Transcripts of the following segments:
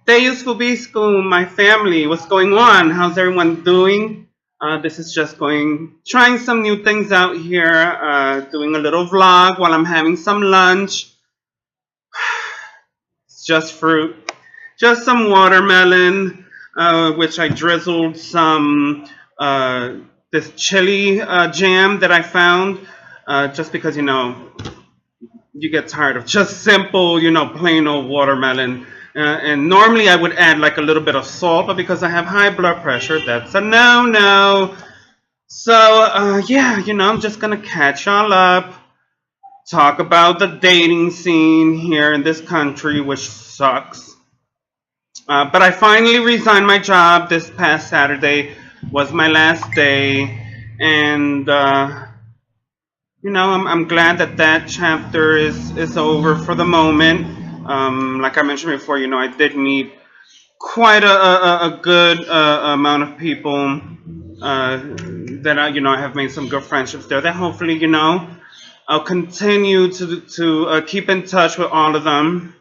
Deus Vobisco, my family, what's going on? How's everyone doing? This is just trying some new things out here, doing a little vlog while I'm having some lunch. It's just fruit, just some watermelon, which I drizzled some this chili jam that I found, just because you get tired of just simple, plain old watermelon. And normally I would add like a little bit of salt, but because I have high blood pressure, that's a no-no. So, yeah, I'm just gonna catch y'all up, talk about the dating scene here in this country, which sucks. But I finally resigned my job this past Saturday, was my last day, and I'm glad that chapter is over for the moment. Like I mentioned before, I did meet quite a good amount of people that I have made some good friendships there. That hopefully, I'll continue to keep in touch with all of them.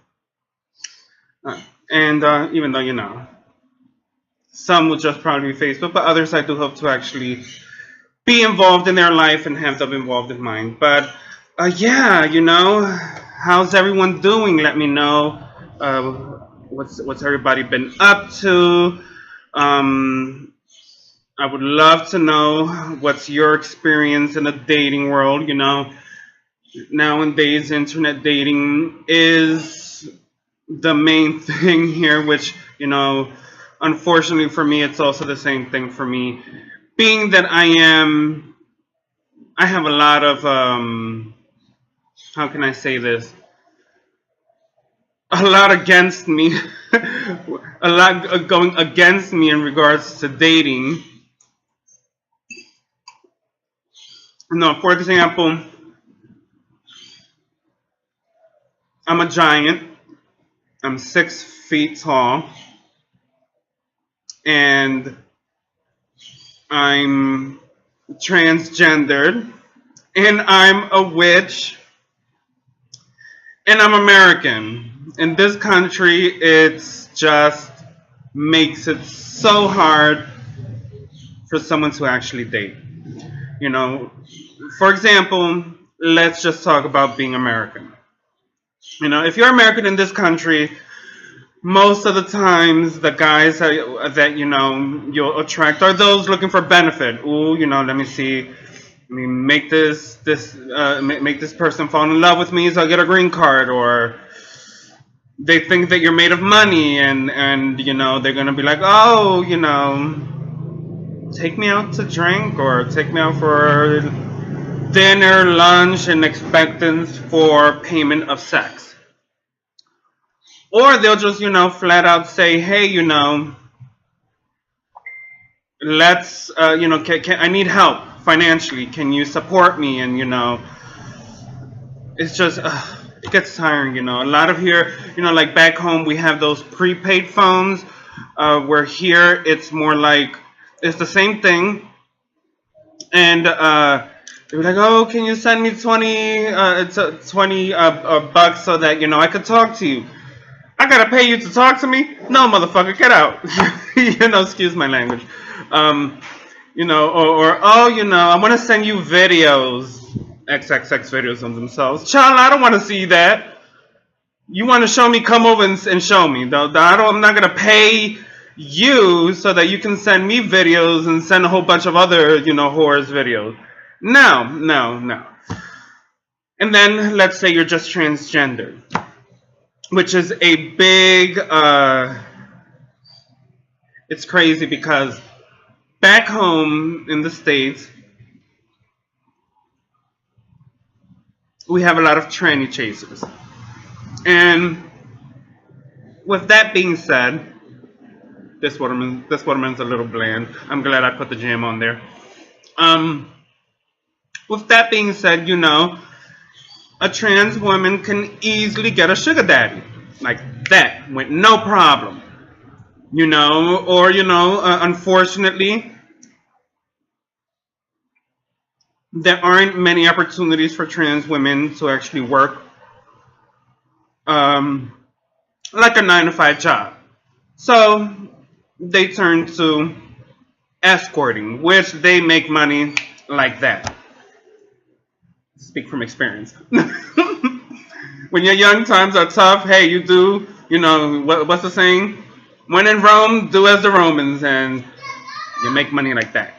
And even though, some will just probably be Facebook, but others I do hope to actually be involved in their life and have them involved in mine. But yeah, how's everyone doing? Let me know. What's everybody been up to? I would love to know what's your experience in the dating world. Nowadays internet dating is the main thing here, which unfortunately for me, it's also the same thing for me. Being that I have a lot of, how can I say this? A lot against me, a lot going against me in regards to dating. No, for example, I'm a giant. I'm 6 feet tall. And I'm transgendered, and I'm a witch, and I'm American. In this country, it's just makes it so hard for someone to actually date. For example, let's just talk about being American. If you're American in this country, most of the times the guys that you'll attract are those looking for benefit. Ooh, let me see. Let me make this person fall in love with me so I get a green card. Or they think that you're made of money, and they're gonna be like, oh, take me out to drink, or take me out for dinner, lunch, and expectance for payment of sex. Or they'll just, flat out say, hey, let's, I need help financially. Can you support me? And, it's just, it gets tiring, A lot of here, like back home, we have those prepaid phones, where here it's more like, it's the same thing. And, they were like, oh, can you send me 20 bucks so that, I could talk to you? I gotta pay you to talk to me? No, motherfucker, get out. Excuse my language. I want to send you videos, XXX videos of themselves. Child, I don't want to see that. You want to show me? Come over and show me. I'm not gonna pay you so that you can send me videos and send a whole bunch of other, whores videos. No. And then let's say you're just transgender, which is a big, it's crazy because back home in the States, we have a lot of tranny chasers. And with that being said, this watermelon's a little bland. I'm glad I put the jam on there. With that being said, a trans woman can easily get a sugar daddy like that with no problem, or unfortunately there aren't many opportunities for trans women to actually work like a 9-to-5 job. So they turn to escorting, which they make money like that. Speak from experience. When you're young, times are tough. Hey, you do, what's the saying? When in Rome, do as the Romans, and you make money like that.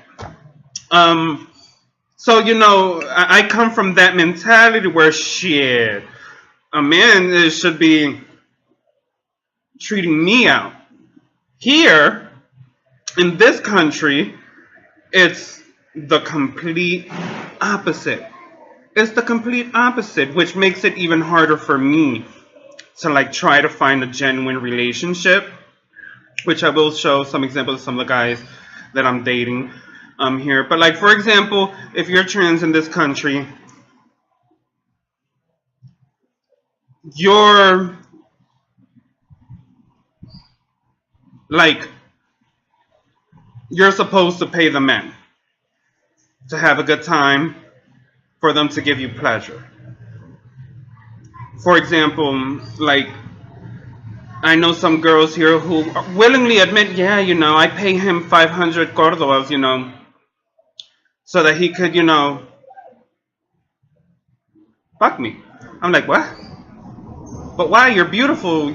So, I come from that mentality where shit, a man should be treating me out. Here, in this country, it's the complete opposite. It's the complete opposite, which makes it even harder for me to try to find a genuine relationship, which I will show some examples of some of the guys that I'm dating here. But for example, if you're trans in this country, you're you're supposed to pay the men to have a good time, for them to give you pleasure. For example, I know some girls here who willingly admit, yeah, I pay him 500 cordobas, so that he could, fuck me. I'm like, what? But why? You're beautiful,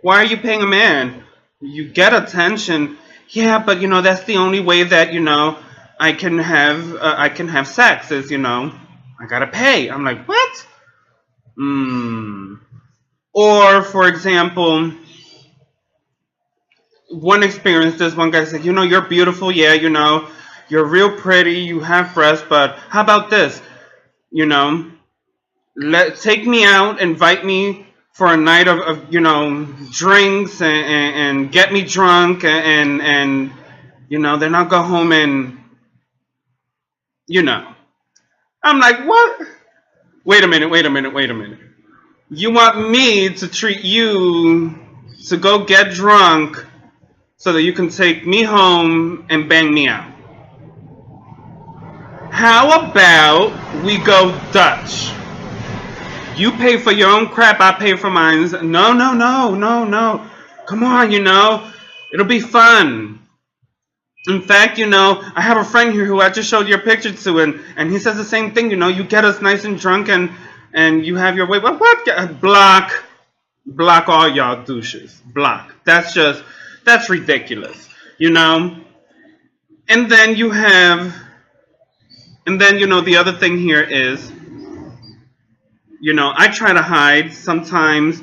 why are you paying a man? You get attention. Yeah, but that's the only way that I can have sex is I gotta pay. I'm like, what? Or for example, one experience, this one guy said, you're beautiful, yeah, you're real pretty, you have breasts, but how about this? Take me out, invite me for a night of drinks and get me drunk and then I'll go home and I'm like, what? Wait a minute. You want me to treat you to go get drunk so that you can take me home and bang me out? How about we go Dutch? You pay for your own crap, I pay for mine. No. Come on, it'll be fun. In fact, I have a friend here who I just showed your picture to, and he says the same thing, you get us nice and drunk and you have your way. What? Block all y'all douches. Block. That's ridiculous, And then the other thing here is, I try to hide sometimes,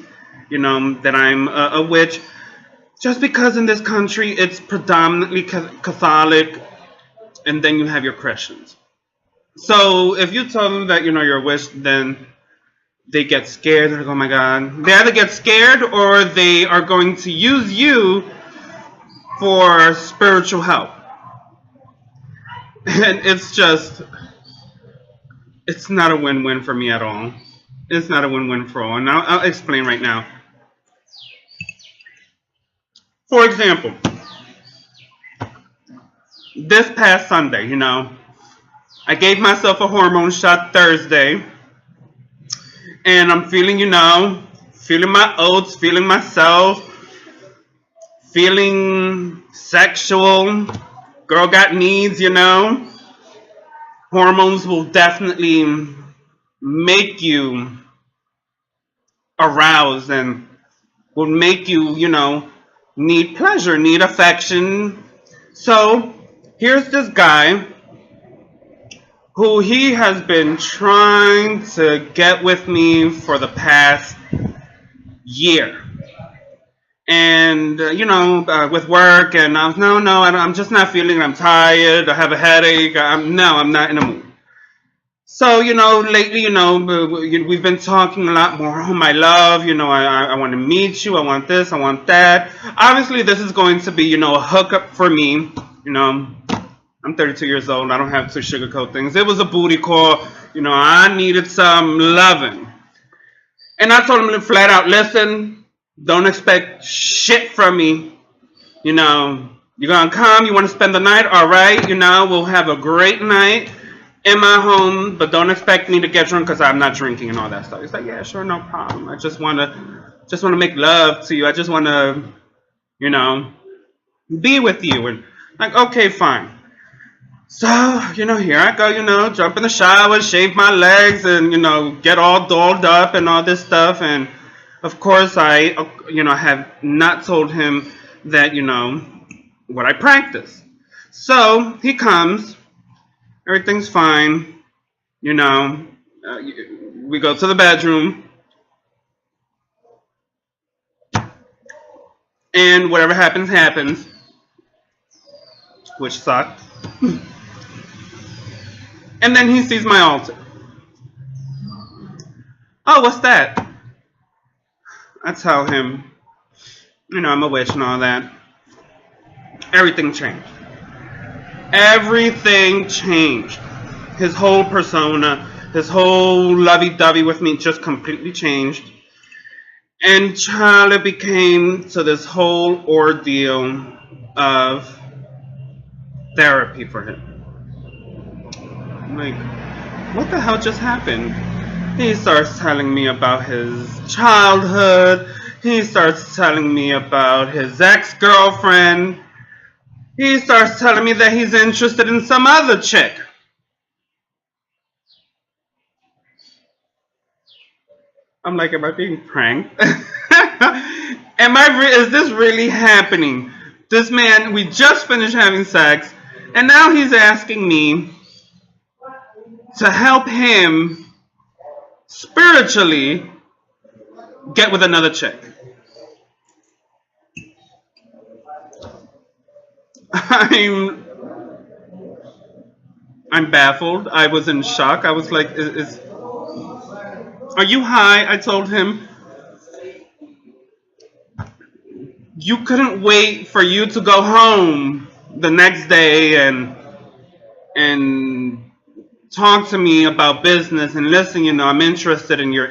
that I'm a witch. Just because in this country it's predominantly Catholic, and then you have your Christians. So if you tell them that you're a witch, then they get scared. They're like, oh my God. They either get scared or they are going to use you for spiritual help. And it's not a win-win for me at all. It's not a win-win for all. And I'll explain right now. For example, this past Sunday, I gave myself a hormone shot Thursday, and I'm feeling, feeling my oats, feeling myself, feeling sexual. Girl got needs, Hormones will definitely make you aroused and will make you, need pleasure, need affection. So here's this guy who he has been trying to get with me for the past year. And, with work, and I was, no, I'm just not feeling it. I'm tired. I have a headache. I'm not in the mood. So, lately, we've been talking a lot more. Oh, my love, I want to meet you. I want this. I want that. Obviously, this is going to be, a hookup for me. I'm 32 years old. I don't have to sugarcoat things. It was a booty call. I needed some loving. And I told him flat out, listen, don't expect shit from me. You're going to come. You want to spend the night? All right. We'll have a great night. in my home, but don't expect me to get drunk because I'm not drinking and all that stuff. He's like, yeah, sure, no problem. I just wanna make love to you. I just wanna, you know, be with you. And like, okay, fine. So, here I go, jump in the shower, shave my legs, and, get all dolled up and all this stuff. And, of course, I, have not told him that, what I practice. So, he comes. Everything's fine. We go to the bedroom. And whatever happens, happens. Which sucked. And then he sees my altar. Oh, what's that? I tell him, I'm a witch and all that. Everything changed. Everything changed. His whole persona, his whole lovey-dovey with me just completely changed. And Charlie became to this whole ordeal of therapy for him. I'm like, what the hell just happened? He starts telling me about his childhood. He starts telling me about his ex-girlfriend. He starts telling me that he's interested in some other chick. I'm like, am I being pranked? Is this really happening? This man, we just finished having sex, and now he's asking me to help him spiritually get with another chick. I'm baffled. I was in shock. I was like, are you high? I told him. You couldn't wait for you to go home the next day and talk to me about business and listen, I'm interested in your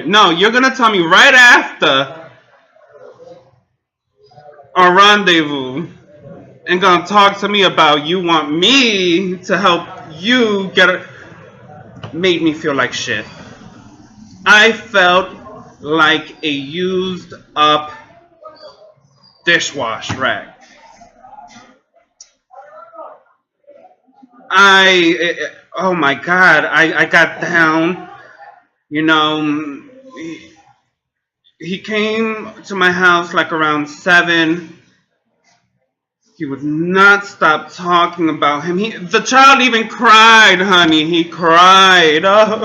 no, you're gonna tell me right after our rendezvous and gonna talk to me about you want me to help you get it. Made me feel like shit. I felt like a used up dishwash rag. Oh my God, I got down, he came to my house like around 7. He would not stop talking about him. The child even cried, honey, he cried. Oh,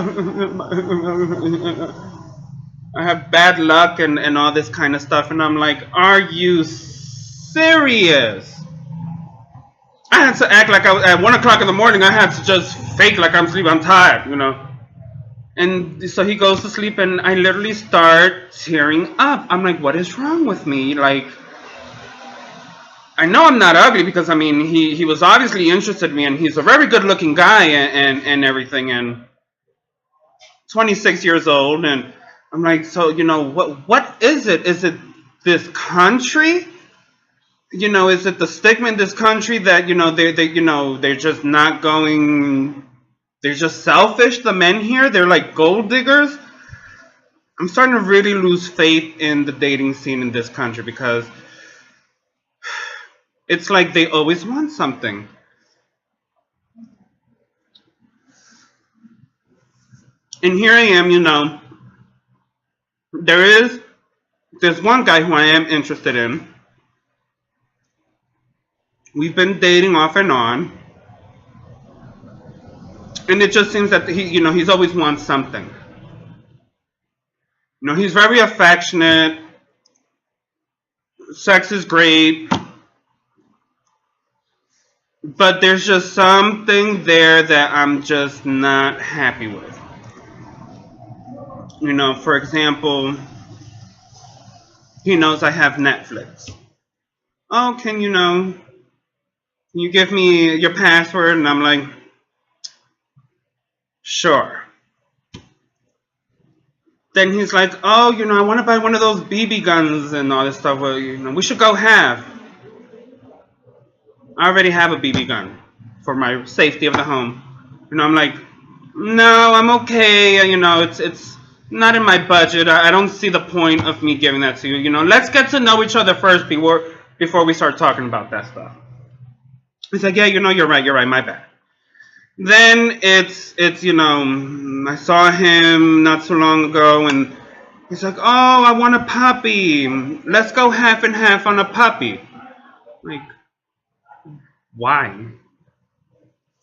I have bad luck and all this kind of stuff, and I'm like, are you serious? I had to act like I was at 1 o'clock in the morning. I had to just fake like I'm sleeping. I'm tired, And so he goes to sleep, and I literally start tearing up. I'm like, what is wrong with me? Like, I know I'm not ugly because he was obviously interested in me, and he's a very good-looking guy and everything, and 26 years old, and I'm like, so what is it? Is it this country? Is it the stigma in this country that, they're just not going, they're just selfish, the men here? They're like gold diggers? I'm starting to really lose faith in the dating scene in this country because it's like they always want something. And here I am, there's one guy who I am interested in. We've been dating off and on. And it just seems that he's always wants something. He's very affectionate. Sex is great. But there's just something there that I'm just not happy with. For example, he knows I have Netflix. Oh, can you give me your password? And I'm like, sure. Then he's like, oh, I want to buy one of those BB guns and all this stuff. Well, we should go have. I already have a BB gun for my safety of the home. I'm like, no, I'm okay. It's not in my budget. I don't see the point of me giving that to you. Let's get to know each other first before we start talking about that stuff. He's like, yeah, you're right, my bad. Then it's I saw him not so long ago, and he's like, oh, I want a puppy. Let's go half and half on a puppy. Like, why?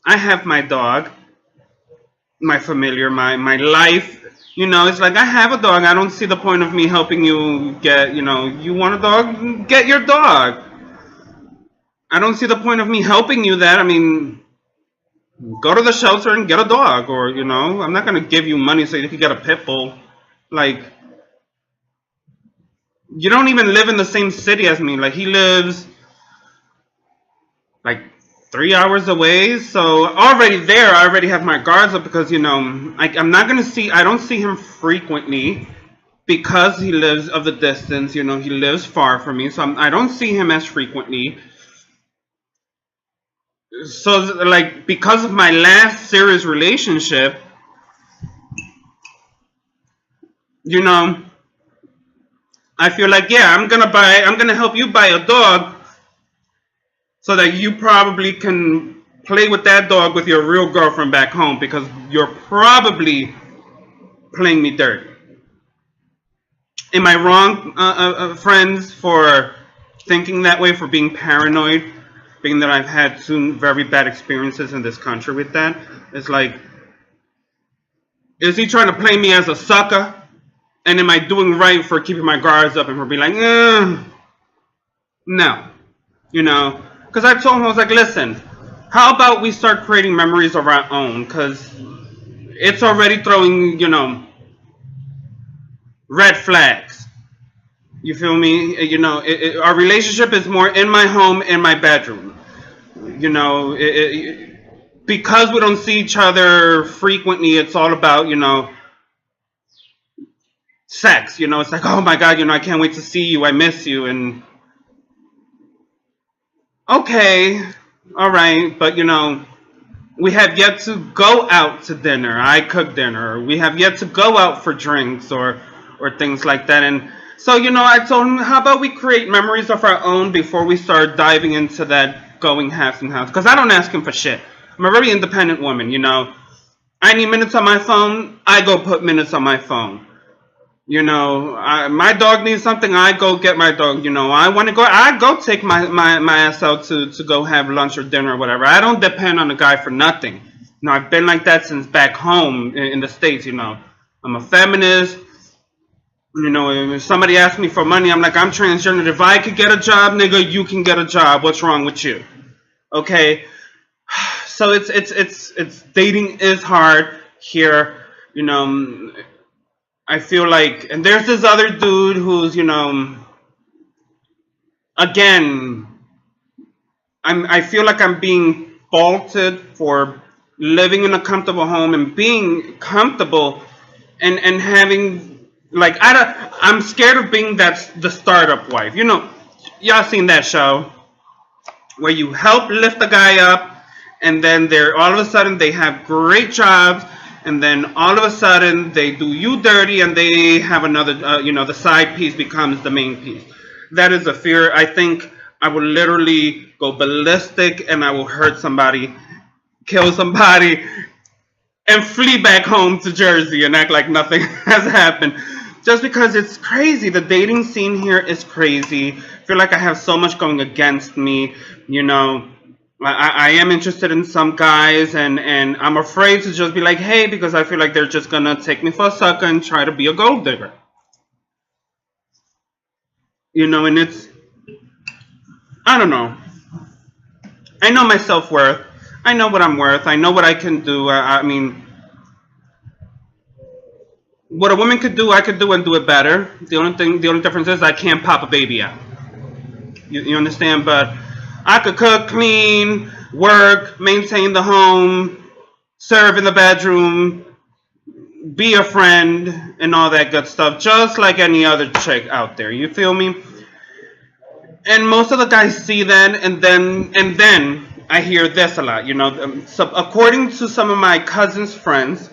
I have my dog, my familiar, my life. It's like I have a dog. I don't see the point of me helping you get, you want a dog? Get your dog. I don't see the point of me helping you that. I mean, go to the shelter and get a dog, or I'm not gonna give you money so you can get a pit bull. Like, you don't even live in the same city as me. Like, he lives like 3 hours away, so already there I already have my guards up, because I'm not gonna see, I don't see him frequently because he lives of the distance. He lives far from me, so I don't see him as frequently. So, like, because of my last serious relationship, I feel like, yeah, I'm gonna help you buy a dog so that you probably can play with that dog with your real girlfriend back home, because you're probably playing me dirty. Am I wrong, friends, for thinking that way, for being paranoid, being that I've had 2 very bad experiences in this country with that? It's like, is he trying to play me as a sucker? And am I doing right for keeping my guards up and for being like, no. Because I told him, I was like, listen, how about we start creating memories of our own? Because it's already throwing, red flags. You feel me? Our relationship is more in my home, in my bedroom. Because we don't see each other frequently, it's all about, sex. It's like, oh my God, I can't wait to see you. I miss you. And okay, all right, but we have yet to go out to dinner. I cook dinner. We have yet to go out for drinks or things like that. And so, I told him, how about we create memories of our own before we start diving into that going half and half? Because I don't ask him for shit. I'm a very independent woman, I need minutes on my phone, I go put minutes on my phone. My dog needs something, I go get my dog. I want to go, I go take my ass out to go have lunch or dinner or whatever. I don't depend on a guy for nothing. I've been like that since back home in the States. I'm a feminist. If somebody asks me for money, I'm like, I'm transgender. If I could get a job, nigga, you can get a job. What's wrong with you? Okay. So it's dating is hard here. I feel like, and there's this other dude who's, again, I feel like I'm being faulted for living in a comfortable home and being comfortable and having, like, I'm scared of being the startup wife. Y'all seen that show where you help lift the guy up, and then all of a sudden they have great jobs, and then all of a sudden they do you dirty, and they have another, the side piece becomes the main piece. That is a fear. I think I will literally go ballistic, and I will hurt somebody, kill somebody, and flee back home to Jersey and act like nothing has happened. Just because it's crazy. The dating scene here is crazy. I feel like I have so much going against me. I am interested in some guys, and I'm afraid to just be like, hey, because I feel like they're just going to take me for a sucker and try to be a gold digger. And it's, I don't know. I know my self-worth. I know what I'm worth. I know what I can do. I mean, what a woman could do, I could do and do it better. The only difference is I can't pop a baby out. You understand? But I could cook, clean, work, maintain the home, serve in the bedroom, be a friend, and all that good stuff, just like any other chick out there. You feel me? And most of the guys see that, and then I hear this a lot. You know, so according to some of my cousin's friends,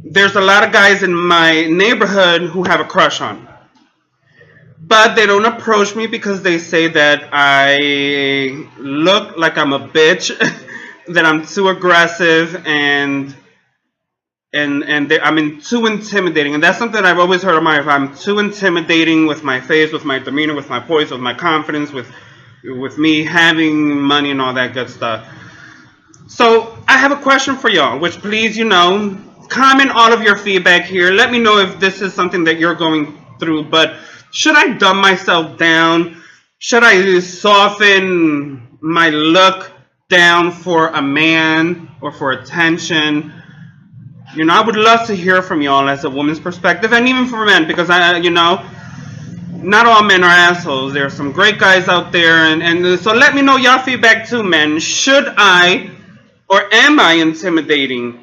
there's a lot of guys in my neighborhood who have a crush on me. But they don't approach me because they say that I look like I'm a bitch, that I'm too aggressive, and I'm too intimidating. And that's something I've always heard of I'm too intimidating with my face, with my demeanor, with my voice, with my confidence, with me having money and all that good stuff. So I have a question for y'all, which please, comment all of your feedback here. Let me know if this is something that you're going through. But should I dumb myself down? Should I soften my look down for a man or for attention? I would love to hear from y'all as a woman's perspective, and even for men, because not all men are assholes. There are some great guys out there, and so let me know y'all feedback too, men. Should I or am I intimidating?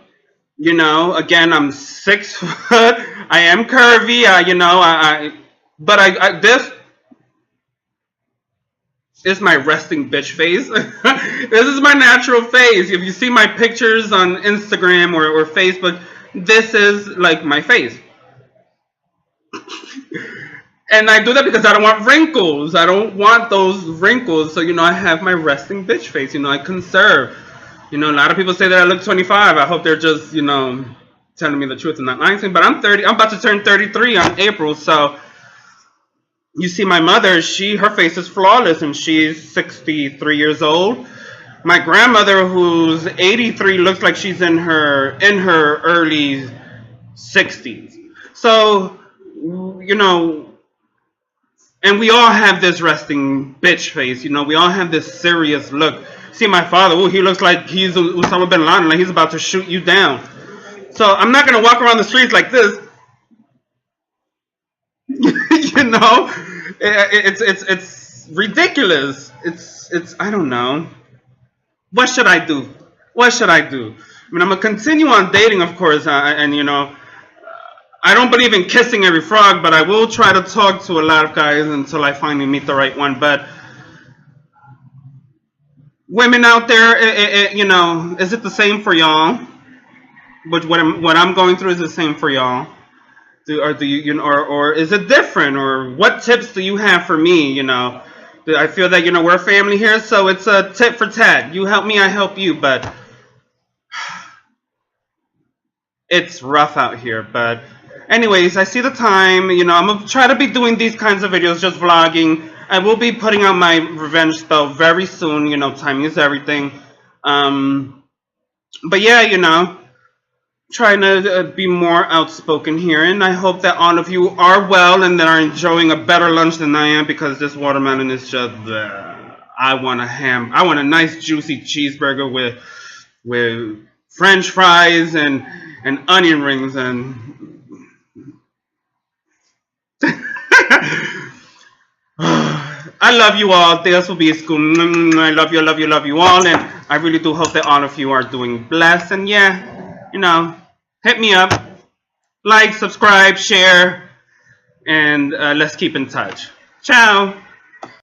Again, I'm 6 foot. I am curvy. But this is my resting bitch face. This is my natural face. If you see my pictures on Instagram or Facebook, this is like my face. And I do that because I don't want wrinkles. I don't want those wrinkles. So, I have my resting bitch face. I conserve. A lot of people say that I look 25. I hope they're just, telling me the truth and not lying to me. But I'm 30. I'm about to turn 33 on April. So you see my mother, her face is flawless, and she's 63 years old. My grandmother, who's 83, looks like she's in her early 60s. So, and we all have this resting bitch face. We all have this serious look. See my father, he looks like he's Osama bin Laden, like he's about to shoot you down. So I'm not going to walk around the streets like this. It's ridiculous. It's I don't know. What should I do? What should I do? I'm going to continue on dating, of course, and I don't believe in kissing every frog, but I will try to talk to a lot of guys until I finally meet the right one. But women out there, is it the same for y'all? What I'm going through is the same for y'all? Or is it different? Or what tips do you have for me? I feel that we're a family here, so it's a tit for tat. You help me, I help you. But it's rough out here. But anyways, I see the time. I'm gonna try to be doing these kinds of videos, just vlogging. I will be putting out my revenge spell very soon. Timing is everything. But yeah, trying to be more outspoken here, and I hope that all of you are well and that are enjoying a better lunch than I am, because this watermelon is just I want a nice juicy cheeseburger with French fries and onion rings and I love you all. This will be a school. I love you all, and I really do hope that all of you are doing blessed. And yeah, hit me up, like, subscribe, share, and let's keep in touch. Ciao.